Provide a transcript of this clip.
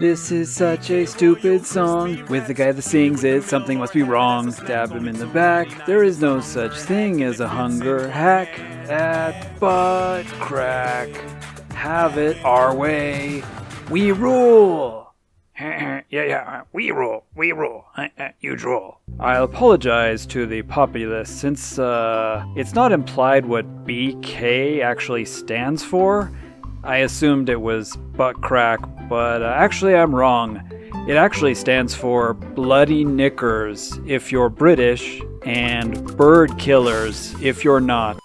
This is such a stupid song. With the guy that sings it, something must be wrong. Stab him in the back. There is no such thing as a hunger hack at butt crack. Have it our way. We rule. We rule. You drool. I'll apologize to the populace since it's not implied what BK actually stands for. I assumed it was butt crack, but actually I'm wrong. It actually stands for bloody knickers if you're British and bird killers if you're not.